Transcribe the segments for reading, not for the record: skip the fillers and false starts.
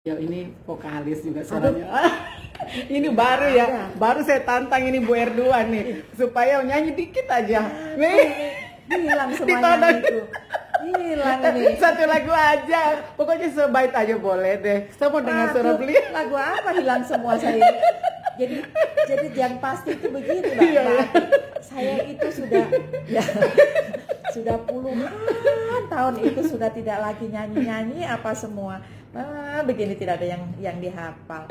Ya ini vokalis juga suaranya. Ini baru ya, baru saya tantang ini Bu R2 nih supaya nyanyi dikit aja. Nih, hilang semuanya itu. Hilang nih. Satu lagu aja, pokoknya sebaik aja boleh deh. Saya mau dengar suara beliau. Lagu apa hilang semua saya? Jadi yang pasti itu begitu Mbak. Iya. Saya itu sudah sudah puluhan tahun itu sudah tidak lagi nyanyi apa semua. Begini tidak ada yang dihafal.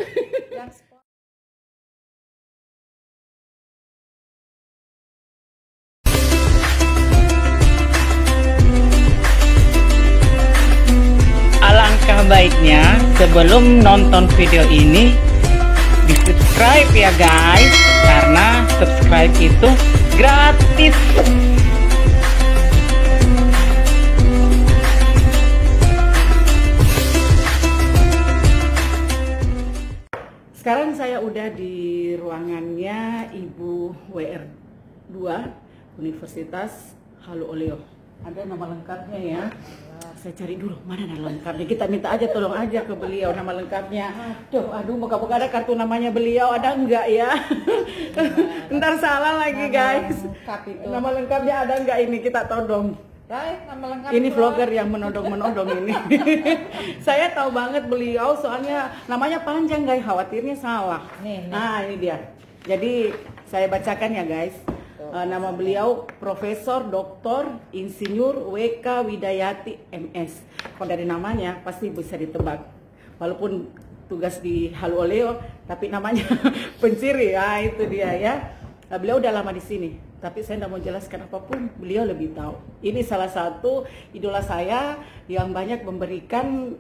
Alangkah baiknya sebelum nonton video ini di subscribe ya guys, karena subscribe itu gratis. Sekarang saya udah di ruangannya Ibu WR2 Universitas Halu Oleo. Ada nama lengkapnya ya. Saya cari dulu mana nama lengkapnya. Kita minta aja, tolong aja ke beliau nama lengkapnya. Aduh, moga-moga ada kartu namanya beliau, ada enggak ya? Ntar salah lagi guys. Nama lengkapnya ada enggak ini, kita todong. Ini vlogger yang menodong-menodong ini. Saya tahu banget beliau soalnya namanya panjang guys, khawatirnya salah. Nah ini dia. Jadi saya bacakan ya guys. Nama beliau Profesor Dr. Insinyur WK Widayati MS. Kalau dari namanya pasti bisa ditebak. Walaupun tugas di Halu Oleo, tapi namanya penciri ya, itu dia ya. Beliau udah lama di sini, tapi saya tidak mau jelaskan apapun, beliau lebih tahu. Ini salah satu idola saya yang banyak memberikan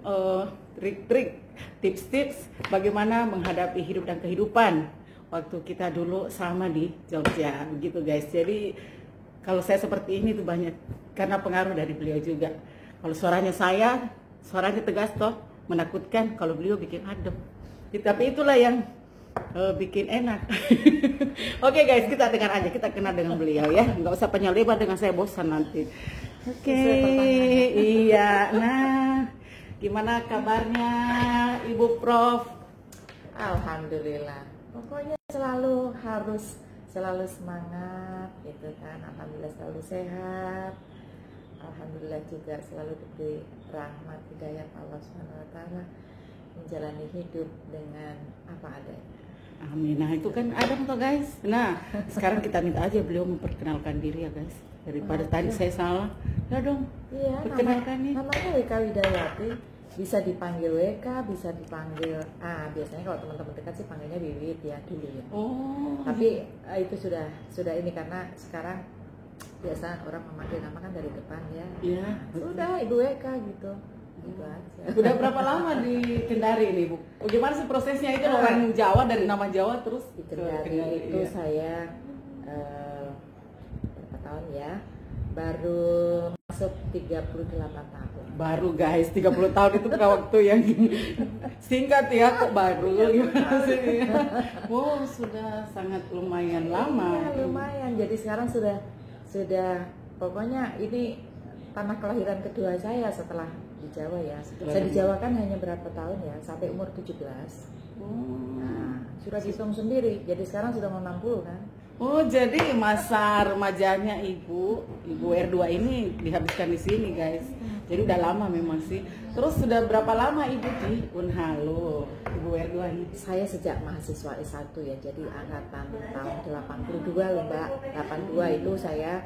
trik-trik, tips-tips bagaimana menghadapi hidup dan kehidupan waktu kita dulu sama di Jogja, begitu guys. Jadi kalau saya seperti ini tuh banyak karena pengaruh dari beliau juga. Kalau suaranya tegas toh, menakutkan. Kalau beliau bikin adem. Tapi itulah yang bikin enak. Oke guys, kita dengar aja, kita kenal dengan beliau ya. Nggak usah panjang lebar dengan saya, bosan nanti. Oke, iya. Nah, gimana kabarnya Ibu Prof? Alhamdulillah. Pokoknya harus selalu semangat gitu kan. Alhamdulillah selalu sehat. Alhamdulillah juga selalu diberi rahmat hidayah Allah SWT, menjalani hidup dengan apa adanya. Amin. Nah itu kan ada toh guys. Nah sekarang kita minta aja beliau memperkenalkan diri ya guys. Daripada tadi saya salah. Ya dong. Iya. Perkenalkan nih. Namanya WK Widayati. Bisa dipanggil WK, bisa dipanggil biasanya kalau teman-teman dekat sih panggilnya Wiwit ya dulu ya. Oh. Tapi itu sudah ini karena sekarang biasa orang memanggil nama kan dari depan ya. Iya. Sudah Ibu WK gitu. Gitu aja. Udah berapa lama di Kendari ini Bu? Bagaimana sih prosesnya itu orang Jawa dari nama Jawa terus di Kendari itu iya. Saya berapa tahun ya? Baru masuk 38 tahun. Baru guys, 30 tahun itu bukan waktu yang singkat ya, kok baru gimana sih? Wow, sudah sangat lumayan lama. Ya, lumayan. Jadi sekarang sudah pokoknya ini tanah kelahiran kedua saya setelah di Jawa ya. Saya di Jawa kan hanya berapa tahun ya, sampai umur 17. Nah, sudah dihitung sendiri. Jadi sekarang sudah mau 60 kan. Oh, jadi masa remajanya Ibu R2 ini dihabiskan di sini, guys. Jadi udah lama memang sih. Terus sudah berapa lama Ibu di Unhalu, Ibu R2 ini? Saya sejak mahasiswa S1 ya. Jadi angkatan tahun 82 loh, Mbak. 82 itu saya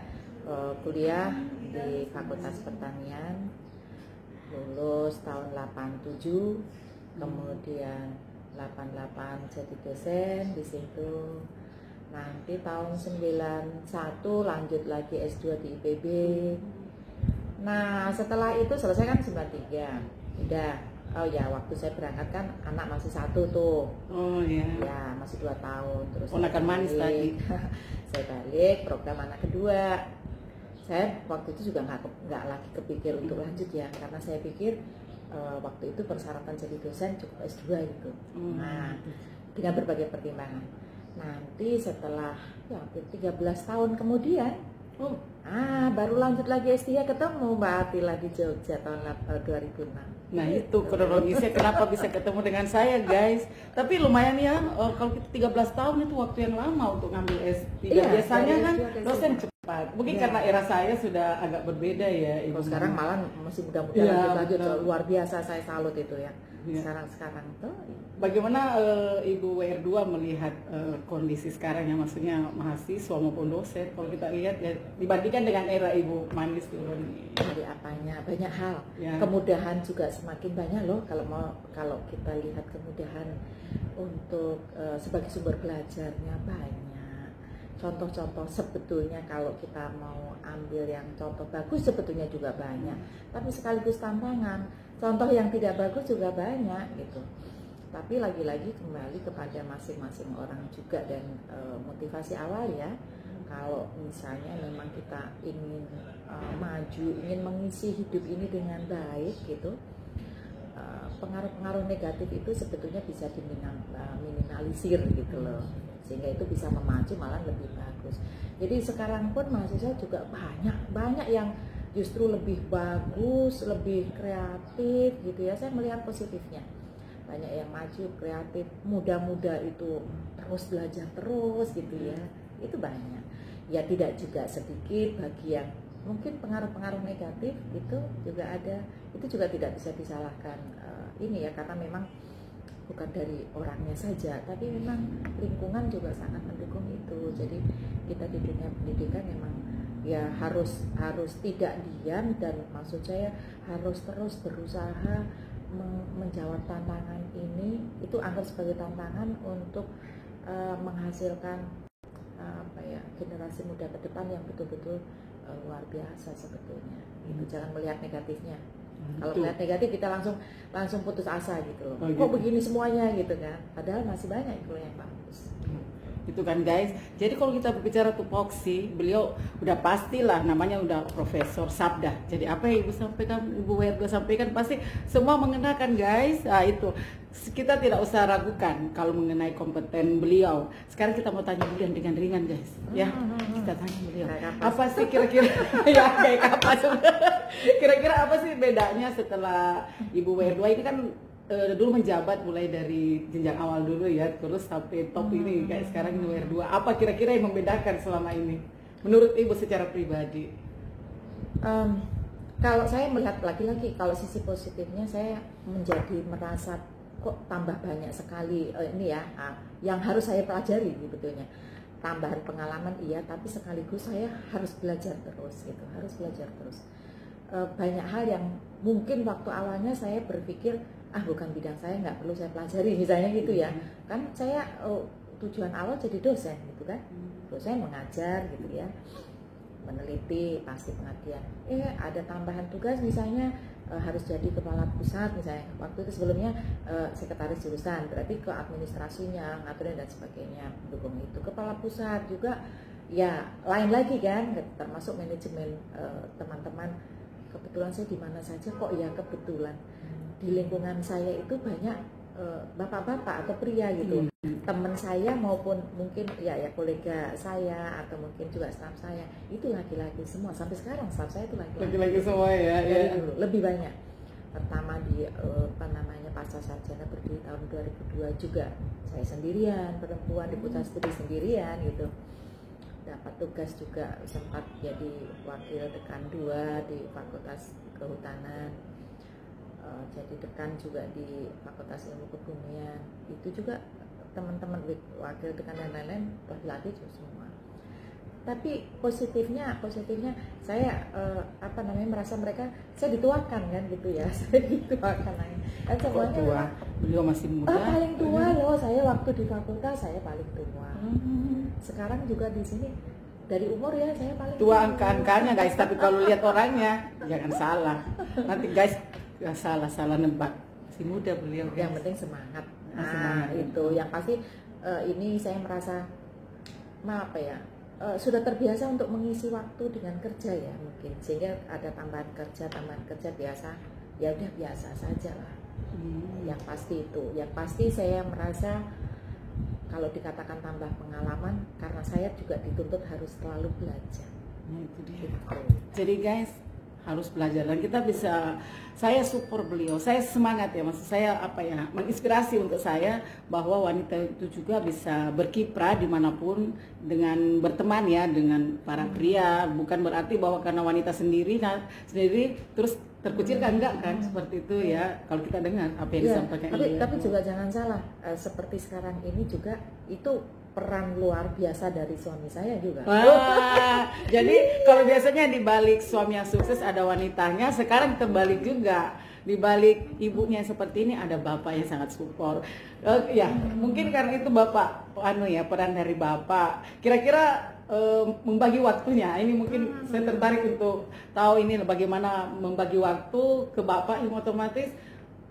kuliah di Fakultas Pertanian. Lulus tahun 87. Kemudian 88 jadi dosen di situ. Nanti tahun 91 lanjut lagi S2 di IPB. Nah setelah itu selesai kan 93. Udah, oh ya waktu saya berangkat kan anak masih satu tuh. Oh iya. Ya masih 2 tahun. Terus ponakan manis tadi. Saya balik program anak kedua. Saya waktu itu juga nggak lagi kepikir untuk lanjut ya. Karena saya pikir waktu itu persyaratan jadi dosen cukup S2 gitu. Nah dengan berbagai pertimbangan. Nanti setelah ya hampir 13 tahun kemudian baru lanjut lagi S3 ketemu Mbak Atila di Jogja tahun 2006. Nah itu kronologisnya kenapa bisa ketemu dengan saya guys. Tapi lumayan ya, kalau kita 13 tahun itu waktu yang lama untuk ngambil S3. Biasanya kan dosen cepat. Mungkin karena era saya sudah agak berbeda ya. Kalau sekarang malah masih muda-muda lagi, luar biasa, saya salut itu ya. Sekarang tuh. Bagaimana Ibu WR2 melihat kondisi sekarang ya, maksudnya mahasiswa maupun dosen, kalau kita lihat ya dibandingkan dengan era Ibu Manis dulu nih. Dari apanya? Banyak hal. Kemudahan juga semakin banyak loh, kalau kita lihat kemudahan untuk sebagai sumber belajarnya banyak. Contoh-contoh sebetulnya kalau kita mau ambil yang contoh bagus sebetulnya juga banyak, tapi sekaligus tantangan. Contoh yang tidak bagus juga banyak gitu. Tapi lagi-lagi kembali kepada masing-masing orang juga dan motivasi awal ya. Kalau misalnya memang kita ingin maju, ingin mengisi hidup ini dengan baik gitu, pengaruh-pengaruh negatif itu sebetulnya bisa diminimalisir gitu loh, sehingga itu bisa memacu malah lebih bagus. Jadi sekarang pun mahasiswa juga banyak yang justru lebih bagus, lebih kreatif gitu ya. Saya melihat positifnya. Banyak yang maju, kreatif, muda-muda itu terus belajar terus gitu ya. Itu banyak. Ya tidak juga sedikit bagi yang mungkin pengaruh-pengaruh negatif itu juga ada. Itu juga tidak bisa disalahkan ini ya, karena memang bukan dari orangnya saja, tapi memang lingkungan juga sangat mendukung itu. Jadi kita di dunia pendidikan memang ya harus tidak diam, dan maksud saya harus terus berusaha menjawab tantangan ini. Itu anggap sebagai tantangan untuk menghasilkan generasi muda ke depan yang betul-betul luar biasa sebetulnya. Itu jangan melihat negatifnya. Kalau melihat negatif kita langsung putus asa gitu loh. Kok begini semuanya gitu kan? Padahal masih banyak itu yang bagus. Itu kan guys. Jadi kalau kita berbicara tupoksi, beliau udah pastilah namanya udah Profesor Sabda. Jadi apa yang Ibu sampaikan, Ibu WR2 sampaikan pasti semua mengenakan guys. Nah itu kita tidak usah ragukan kalau mengenai kompeten beliau. Sekarang kita mau tanya beliau dengan ringan guys. Ya kita tanya beliau. Apa sih kira-kira ya kayak apa kira-kira apa sih bedanya setelah Ibu WR2 ini kan dulu menjabat mulai dari jenjang awal dulu ya, terus sampai top ini kayak sekarang ini WR2. Apa kira-kira yang membedakan selama ini menurut Ibu secara pribadi? Kalau saya melihat lagi-lagi, kalau sisi positifnya saya menjadi merasa kok tambah banyak sekali ini ya yang harus saya pelajari sebetulnya. Tambahan pengalaman iya, tapi sekaligus saya harus belajar terus gitu, harus belajar terus. Banyak hal yang mungkin waktu awalnya saya berpikir bukan bidang saya, nggak perlu saya pelajari misalnya gitu ya. Kan saya tujuan awal jadi dosen gitu kan, dosen mengajar gitu ya, meneliti pasti pengabdian. Ada tambahan tugas misalnya harus jadi kepala pusat misalnya. Waktu itu sebelumnya sekretaris jurusan, berarti ke administrasinya, ngaturin dan sebagainya, mendukung itu. Kepala pusat juga ya lain lagi kan, termasuk manajemen teman-teman. Kebetulan saya di mana saja kok ya kebetulan di lingkungan saya itu banyak bapak-bapak atau pria gitu. Teman saya maupun mungkin ya kolega saya atau mungkin juga staf saya itu laki-laki semua. Sampai sekarang staf saya itu laki-laki semua ya. Dulu, lebih banyak. Pertama di pasca sarjana berdiri tahun 2002 juga saya sendirian, perempuan di pusat studi sendirian gitu. Dapat tugas juga sempat jadi wakil dekan 2 di Fakultas Kehutanan, jadi dekan juga di Fakultas Ilmu Kebumian. Itu juga teman-teman wakil dekan dan lain-lain laki-laki semua. Tapi positifnya saya merasa mereka, saya dituakan kan gitu ya. Saya dituakan kan semuanya tua. Beliau masih muda. Paling tua loh, saya waktu di fakultas saya paling tua. Sekarang juga di sini dari umur ya saya paling tua angka-angkanya guys, tapi kalau lihat orangnya jangan salah. Nanti guys salah nebak. Masih muda beliau guys. Yang penting semangat. Semangat itu yang pasti. Ini saya merasa sudah terbiasa untuk mengisi waktu dengan kerja ya mungkin, sehingga ada tambahan kerja biasa ya udah biasa saja lah. Yang pasti saya merasa kalau dikatakan tambah pengalaman karena saya juga dituntut harus selalu belajar. Itu dia. Jadi guys harus belajar dan kita bisa, saya support beliau, saya semangat ya, maksud saya apa ya, menginspirasi untuk saya bahwa wanita itu juga bisa berkiprah dimanapun dengan berteman ya dengan para pria, bukan berarti bahwa karena wanita sendiri terus terkucilkan, enggak kan, seperti itu ya kalau kita dengar apa yang disampaikan. Tapi juga jangan salah, seperti sekarang ini juga itu peran luar biasa dari suami saya juga. Wah, jadi kalau biasanya di balik suami yang sukses ada wanitanya, sekarang terbalik juga. Di balik ibunya yang seperti ini ada bapak yang sangat support. Ya, mungkin karena itu bapak peran dari bapak. Kira-kira membagi waktunya. Ini mungkin saya tertarik untuk tahu ini bagaimana membagi waktu ke bapak yang otomatis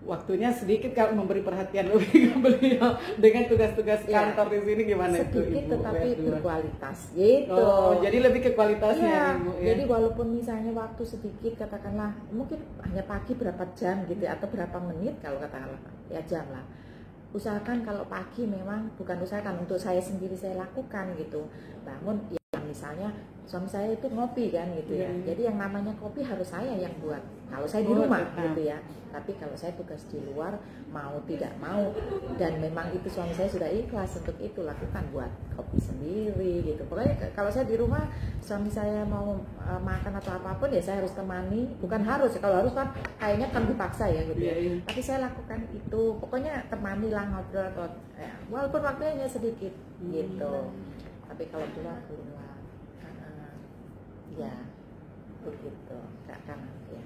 waktunya sedikit kalau memberi perhatian lebih ke beliau dengan tugas-tugas kantor di sini gimana sedikit itu Ibu? Tetapi berkualitas gitu. Oh, jadi lebih ke kualitasnya Ibu ya. Jadi walaupun misalnya waktu sedikit, katakanlah mungkin hanya pagi berapa jam gitu atau berapa menit, kalau katakanlah ya jam lah. Usahakan kalau pagi memang bukan usahakan, untuk saya sendiri saya lakukan gitu. Bangun ya misalnya suami saya itu ngopi kan gitu ya. Jadi yang namanya kopi harus saya yang buat. Kalau saya di rumah gitu ya. Tapi kalau saya tugas di luar, mau tidak mau, dan memang itu suami saya sudah ikhlas untuk itu, lakukan, buat kopi sendiri gitu. Pokoknya kalau saya di rumah, suami saya mau makan atau apapun ya saya harus temani. Bukan harus, kalau harus kan kayaknya kan dipaksa ya gitu ya. Tapi saya lakukan itu, pokoknya temani lah, ngobrol atau ya, walaupun waktunya hanya sedikit gitu. Tapi kalau keluar ya begitu, Kak Kanan ya.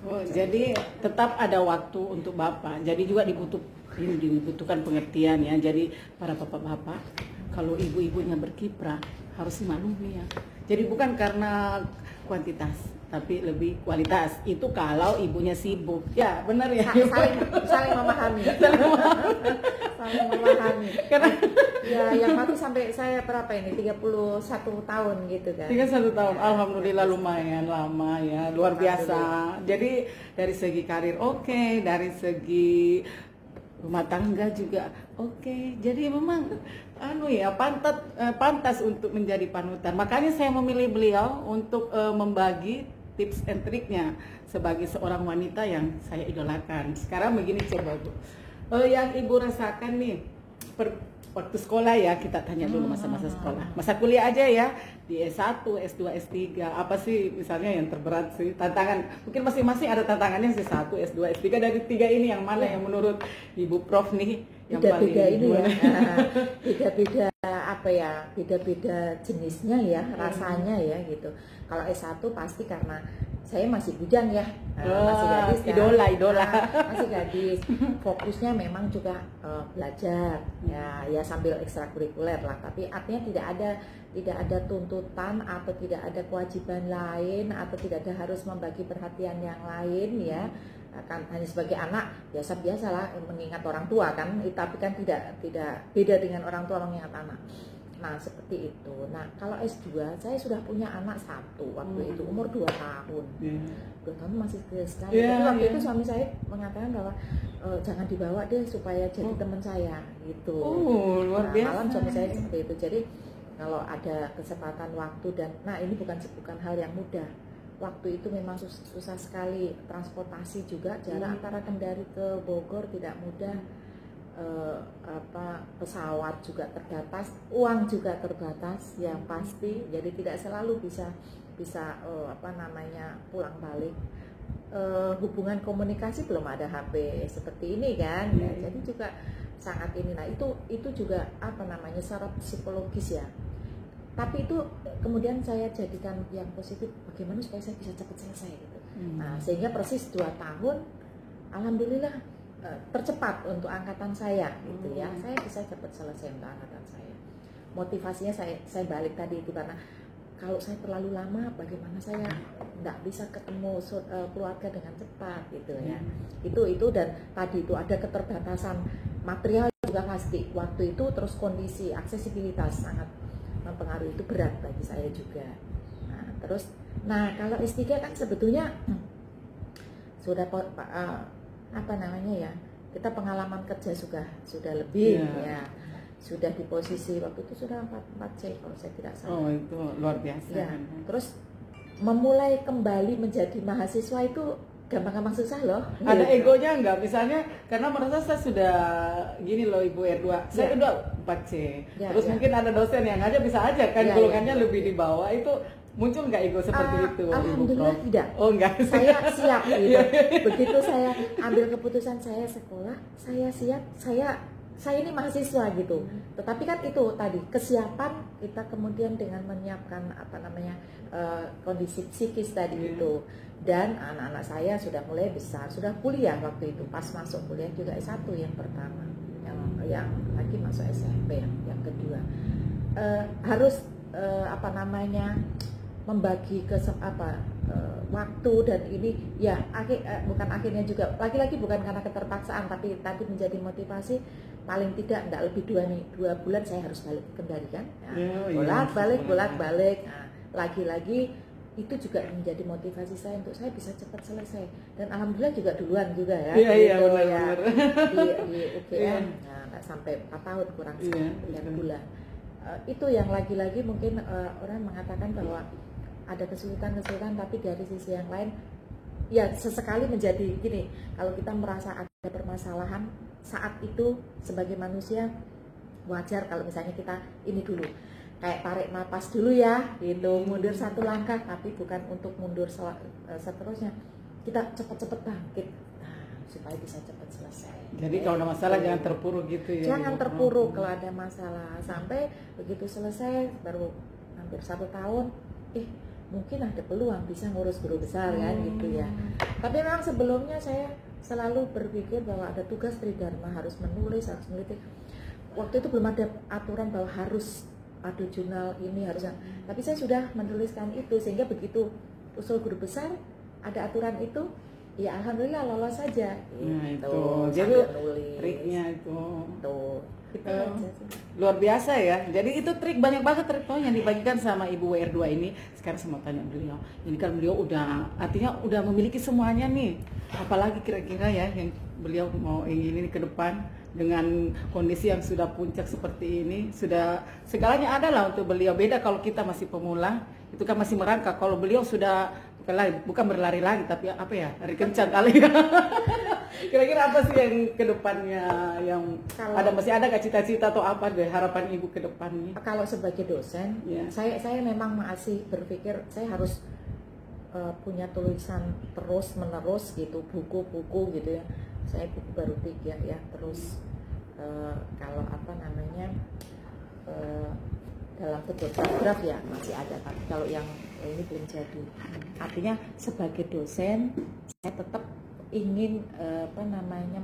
Oh, jadi tetap ada waktu untuk bapak. Jadi juga dibutuhkan pengertian ya. Jadi para bapak-bapak, kalau ibu-ibunya berkiprah harus dimaklumi ya. Jadi bukan karena kuantitas, tapi lebih kualitas. Itu kalau ibunya sibuk. Ya benar ya. Saling memahami. Saling memahami. Karena ya yang mati sampai saya berapa ini 31 tahun gitu kan. 31 tahun, alhamdulillah lumayan lama ya, luar biasa. Jadi dari segi karir oke, dari segi rumah tangga juga oke. Jadi memang pantas untuk menjadi panutan. Makanya saya memilih beliau untuk membagi tips and triknya sebagai seorang wanita yang saya idolakan. Sekarang begini coba Bu, yang Ibu rasakan nih waktu sekolah ya, kita tanya dulu masa-masa sekolah. Masa kuliah aja ya, di S1, S2, S3, apa sih misalnya yang terberat sih? Tantangan, mungkin masing-masing ada tantangannya sih, S1, S2, S3, dari tiga ini yang mana yang menurut Ibu Prof nih yang paling ini ya? Beda-beda apa ya, beda-beda jenisnya ya, rasanya ya gitu. Kalau S1 pasti karena saya masih bujang ya, masih gadis kan? idola masih gadis, fokusnya memang juga belajar ya sambil ekstrakurikuler lah, tapi artinya tidak ada tuntutan atau tidak ada kewajiban lain atau tidak ada harus membagi perhatian yang lain ya, kan hanya sebagai anak biasa lah mengingat orang tua kan, tapi kan tidak beda dengan orang tua mengingat anak. Nah seperti itu. Nah kalau S2 saya sudah punya anak satu waktu itu, umur 2 tahun. 2 tahun masih kecil sekali. Tapi waktu itu suami saya mengatakan bahwa jangan dibawa deh supaya jadi teman saya gitu. Luar biasa. Malam suami saya seperti itu. Jadi kalau ada kesempatan waktu dan ini bukan hal yang mudah. Waktu itu memang susah sekali, transportasi juga jarak antara Kendari ke Bogor tidak mudah. Pesawat juga terbatas, uang juga terbatas yang pasti, jadi tidak selalu bisa pulang balik. Hubungan komunikasi belum ada HP seperti ini kan, jadi juga sangat ini. Nah itu juga secara psikologis ya. Tapi itu kemudian saya jadikan yang positif, bagaimana supaya saya bisa cepat selesai gitu. Nah sehingga persis 2 tahun, alhamdulillah tercepat untuk angkatan saya gitu ya. Saya bisa cepat selesai untuk angkatan saya. Motivasinya saya balik tadi itu, karena kalau saya terlalu lama bagaimana saya nggak bisa ketemu keluarga dengan cepat gitu ya. Itu dan tadi itu ada keterbatasan material juga pasti waktu itu, terus kondisi aksesibilitas sangat mempengaruhi, itu berat bagi saya juga. Nah kalau S3 kan sebetulnya sudah kita pengalaman kerja sudah lebih ya, sudah di posisi waktu itu sudah 4C kalau saya tidak salah. Oh itu luar biasa ya. kan? Terus memulai kembali menjadi mahasiswa itu gampang-gampang susah loh. Ada egonya nggak? Misalnya karena merasa saya sudah gini loh Ibu R2, saya udah 4C. Terus mungkin ada dosen yang aja bisa aja kan golongannya lebih di bawah, itu muncul nggak ego seperti itu? Alhamdulillah tidak. Oh enggak. Saya siap gitu. Begitu saya ambil keputusan saya sekolah, saya siap, saya ini mahasiswa gitu. Tetapi kan itu tadi kesiapan kita kemudian dengan menyiapkan apa namanya kondisi psikis tadi itu. Dan anak-anak saya sudah mulai besar, sudah kuliah waktu itu, pas masuk kuliah juga S1 yang pertama, yang lagi masuk SMP yang kedua. Harus apa namanya membagi waktu, dan ini ya bukan akhirnya juga lagi-lagi bukan karena keterpaksaan, tapi tadi menjadi motivasi. Paling tidak lebih 2 bulan saya harus balik kembali kan, bolak-balik. Nah, lagi-lagi itu juga menjadi motivasi saya untuk saya bisa cepat selesai, dan alhamdulillah juga duluan juga ya di UGM. Nah, nggak sampai 4 tahun, kurang 9 bulan. Itu yang lagi-lagi mungkin orang mengatakan bahwa ada kesulitan, tapi dari sisi yang lain ya sesekali menjadi gini, kalau kita merasa ada permasalahan saat itu sebagai manusia wajar kalau misalnya kita ini dulu kayak tarik napas dulu ya gitu, mundur 1 langkah, tapi bukan untuk mundur seterusnya, kita cepat-cepat bangkit supaya bisa cepat selesai. Jadi kalau ada masalah jangan terpuruk gitu ya. Jangan terpuruk kalau ada masalah, sampai begitu selesai baru hampir 1 tahun, mungkin ada peluang bisa ngurus guru besar kan gitu ya. Tapi memang sebelumnya saya selalu berpikir bahwa ada tugas tridharma, harus menulis, harus meneliti. Waktu itu belum ada aturan bahwa harus ada jurnal ini harusnya, tapi saya sudah menuliskan itu, sehingga begitu usul guru besar ada aturan itu, ya alhamdulillah lolos saja. Nah itu, jadi triknya itu. Luar biasa ya. Jadi itu trik, banyak banget trik yang dibagikan sama Ibu WR2 ini. Sekarang saya mau tanya beliau, ini kan beliau udah artinya udah memiliki semuanya nih, apalagi kira-kira ya yang beliau mau ingin ke depan dengan kondisi yang sudah puncak seperti ini, sudah segalanya ada lah untuk beliau. Beda kalau kita masih pemula, itu kan masih merangkak. Kalau beliau sudah bukan berlari lagi, tapi apa ya, lari kencang kali ya. Kira-kira apa sih yang kedepannya, yang masih ada gak cita-cita atau apa deh harapan Ibu ke depannya? Kalau sebagai dosen, saya memang masih berpikir saya harus punya tulisan terus menerus gitu, buku-buku gitu ya. Saya buku baru 3 ya, terus kalau apa namanya dalam bentuk paragraf ya masih ada, tapi kalau yang ini belum jadi. Artinya sebagai dosen saya tetap ingin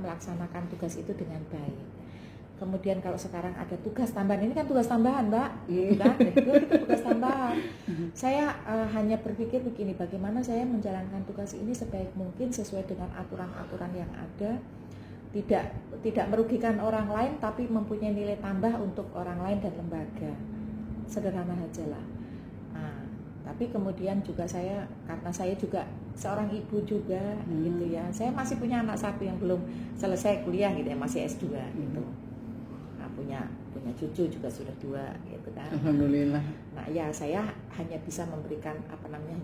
melaksanakan tugas itu dengan baik. Kemudian kalau sekarang ada tugas tambahan, ini kan tugas tambahan Mbak, kan? Itu tugas tambahan. Saya hanya berpikir begini, bagaimana saya menjalankan tugas ini sebaik mungkin sesuai dengan aturan-aturan yang ada, tidak merugikan orang lain, tapi mempunyai nilai tambah untuk orang lain dan lembaga. Sederhana aja lah. Nah, tapi kemudian juga karena saya juga seorang ibu juga gitu ya, saya masih punya anak 1 yang belum selesai kuliah gitu ya, masih S2 gitu. Punya cucu juga sudah 2 gitu kan. Alhamdulillah. Nah ya saya hanya bisa memberikan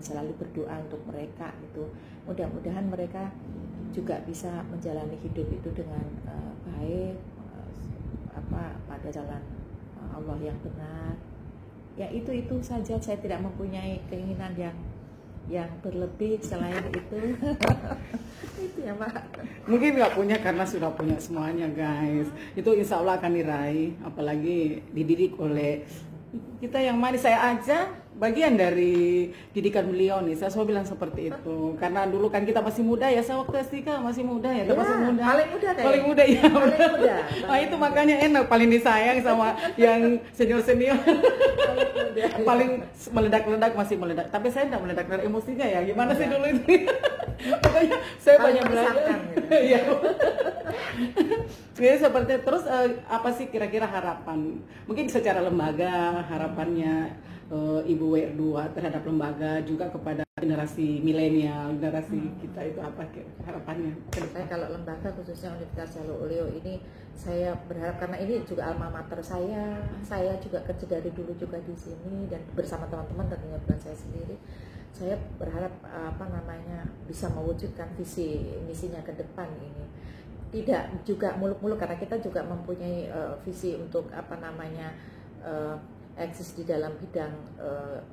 selalu berdoa untuk mereka gitu. Mudah-mudahan mereka juga bisa menjalani hidup itu dengan baik, pada jalan Allah yang benar. Ya itu saja, saya tidak mempunyai keinginan yang berlebih selain itu. Itu ya Pak. Mungkin nggak punya karena sudah punya semuanya guys. Itu insya Allah akan diraih, apalagi dididik oleh kita yang manis. Saya aja bagian dari didikan beliau nih, saya selalu bilang seperti itu. Karena dulu kan kita masih muda ya, saya waktu S3 masih muda ya, masih muda. Paling muda ya. Paling muda. Nah itu makanya enak, paling disayang sama yang senior-senior. Paling meledak-ledak, masih meledak. Tapi saya tidak meledak-ledak emosinya ya, gimana sih dulu itu. Pokoknya saya banyak belajar. Iya. Jadi seperti terus apa sih kira-kira harapan? Mungkin secara lembaga harapannya Ibu WR2 terhadap lembaga, juga kepada generasi milenial, generasi kita itu apa harapannya? Saya kalau lembaga khususnya Universitas Jalur Ulio ini, saya berharap karena ini juga alma mater saya juga kerja dari dulu juga di sini dan bersama teman-teman, tentunya bukan saya sendiri. saya berharap bisa mewujudkan visi misinya ke depan ini. Tidak juga muluk-muluk, karena kita juga mempunyai visi untuk eksis di dalam bidang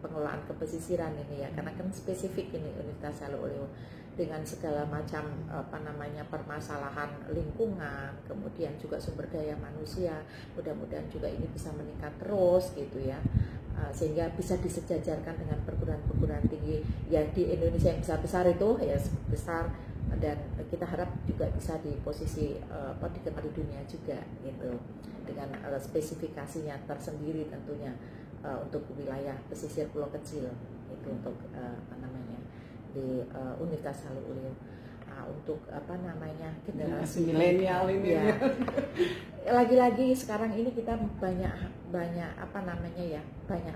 pengelolaan kepesisiran ini ya, karena kan spesifik ini Universitas Halus dengan segala macam permasalahan lingkungan, kemudian juga sumber daya manusia. Mudah-mudahan juga ini bisa meningkat terus gitu ya, sehingga bisa disejajarkan dengan perguruan-perguruan tinggi ya di Indonesia yang besar-besar itu ya, besar, dan kita harap juga bisa di posisi dikenal di dunia juga gitu, dengan spesifikasinya tersendiri tentunya untuk wilayah pesisir pulau kecil itu, untuk di Universitas Halus Ulin. Untuk generasi milenial ini ya. Lagi-lagi sekarang ini kita banyak banyak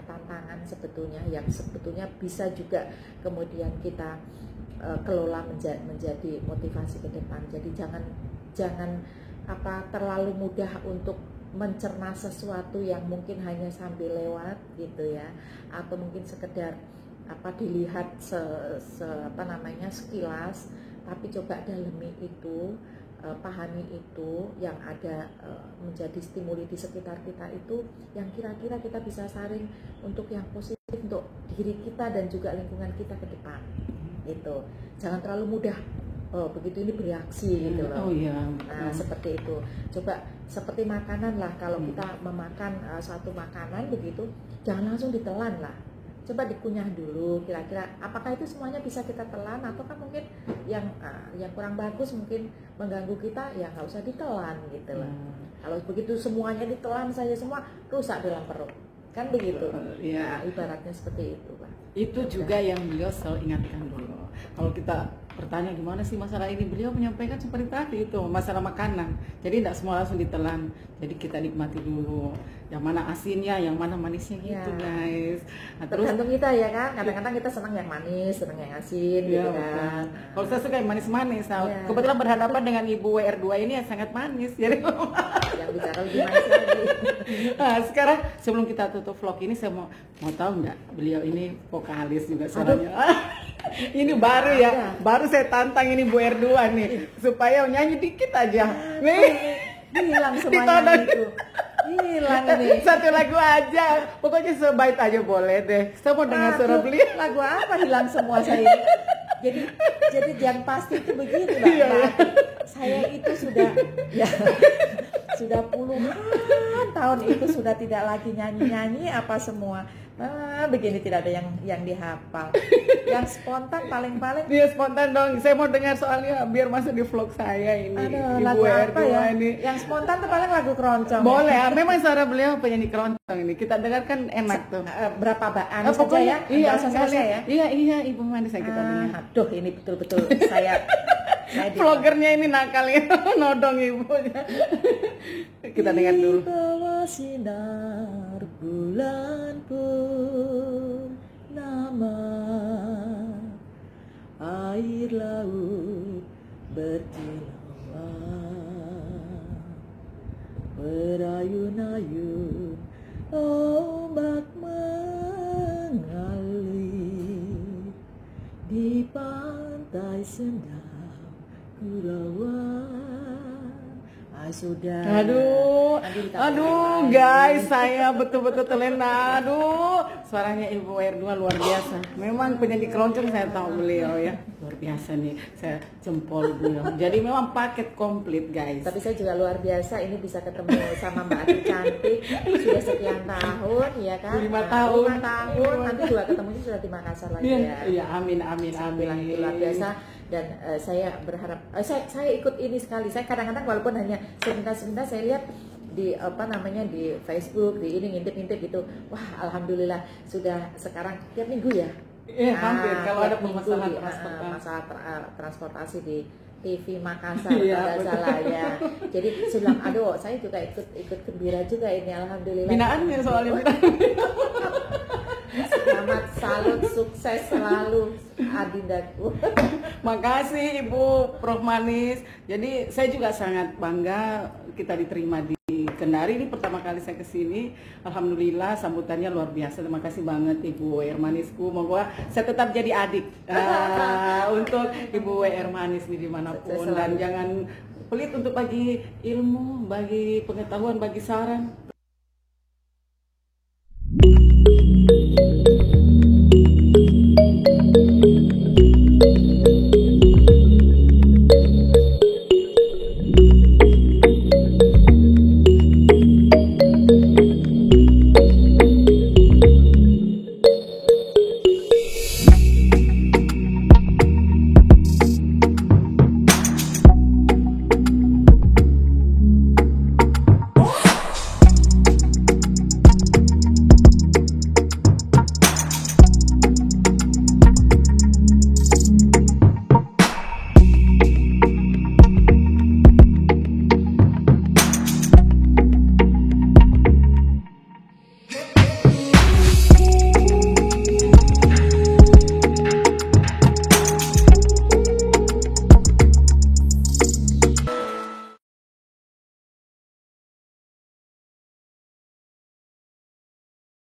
tantangan sebetulnya, yang sebetulnya bisa juga kemudian kita kelola menjadi motivasi ke depan. Jadi jangan terlalu mudah untuk mencerna sesuatu yang mungkin hanya sambil lewat gitu ya, atau mungkin sekedar dilihat sekilas, tapi coba dalami itu, pahami itu yang ada, menjadi stimuli di sekitar kita itu yang kira-kira kita bisa saring untuk yang positif untuk diri kita dan juga lingkungan kita ke depan gitu. Jangan terlalu mudah begitu ini bereaksi gitu loh. Oh iya. Nah, seperti itu. Coba seperti makanan lah, kalau kita memakan suatu makanan begitu, jangan langsung ditelan lah. Coba dikunyah dulu, kira-kira apakah itu semuanya bisa kita telan, atau kan mungkin yang kurang bagus mungkin mengganggu kita, ya nggak usah ditelan gitu loh. Kalau begitu semuanya ditelan saja semua, rusak dalam perut, kan begitu. Ya. Nah, ibaratnya seperti itu, Pak. Itu juga yang beliau selalu ingatkan dulu. Kalau kita bertanya gimana sih masalah ini, beliau menyampaikan seperti tadi itu, masalah makanan. Jadi tidak semua langsung ditelan. Jadi kita nikmati dulu, yang mana asinnya, yang mana manisnya gitu guys. Nah, terus tergantung kita ya kan, kadang-kadang kita senang yang manis, senang yang asin gitu kan. Kalau saya suka yang manis-manis. Nah, kebetulan berhadapan dengan Ibu WR2 ini yang sangat manis. Jadi yang bicara lebih manis lagi. Nah, sekarang sebelum kita tutup vlog ini, saya mau tahu nggak, beliau ini vokalis juga suaranya. Ini baru ya, baru saya tantang ini Bu R2 nih, supaya nyanyi dikit aja. Hilang semuanya itu. Hilang ini. Satu lagu aja, pokoknya sebait aja boleh deh. Saya mau dengar suara beliau. Lagu apa hilang semua saya ini? Jadi yang pasti itu begitu Mbak. Saya itu sudah puluhan tahun itu sudah tidak lagi nyanyi apa semua. Begini tidak ada yang dihafal. Yang spontan paling. Dia spontan dong. Saya mau dengar soalnya biar masuk di vlog saya ini. Aduh, lagu apa ya? Ini. Yang spontan tuh paling lagu keroncong. Boleh, ya? Memang suara beliau penyanyi keroncong ini. Kita dengarkan enak tuh. Berapa baan saja ya? Iya, selesai ya. Iya, Ibu Manis yang kita dengar. Aduh, ini betul-betul saya vlogernya ini nakal ya, nodong ibunya. Kita dengar dulu. Di bawah sinar bulan purnama, air laut berkilauan, berayun-ayun ombak mengalir di pantai Sendang Kurawan. Sudah. Aduh guys, saya betul-betul terlena. Aduh, suaranya Ibu WR2 luar biasa. Memang penyanyi keroncong, saya tahu beliau ya. Luar biasa nih, saya jempol beliau. Jadi memang paket komplit guys. Tapi saya juga luar biasa ini bisa ketemu sama Mbak Ati cantik sudah sekian tahun ya kan. 5 tahun. Nanti juga ketemunya sudah di Makassar lagi ya. Iya, amin. Luar biasa. Dan saya berharap saya ikut ini sekali. Saya kadang-kadang walaupun hanya sebentar saya lihat di di Facebook, di ini ngintip-ngintip gitu. Wah, alhamdulillah sudah sekarang tiap minggu ya. Iya, hampir kalau ada masalah transportasi di TV Makassar tidak salah ya. Jadi saya bilang, aduh, saya juga ikut gembira juga ini, alhamdulillah. Binaannya soalnya Selamat, salut, sukses selalu Adindaku. Makasih Ibu Prof Manis. Jadi saya juga sangat bangga kita diterima di Kendari. Ini pertama kali saya kesini. Alhamdulillah sambutannya luar biasa. Terima kasih banget Ibu WR Manisku. Moga saya tetap jadi adik untuk Ibu WR Manis nih dimanapun. Dan jangan pelit untuk bagi ilmu, bagi pengetahuan, bagi saran.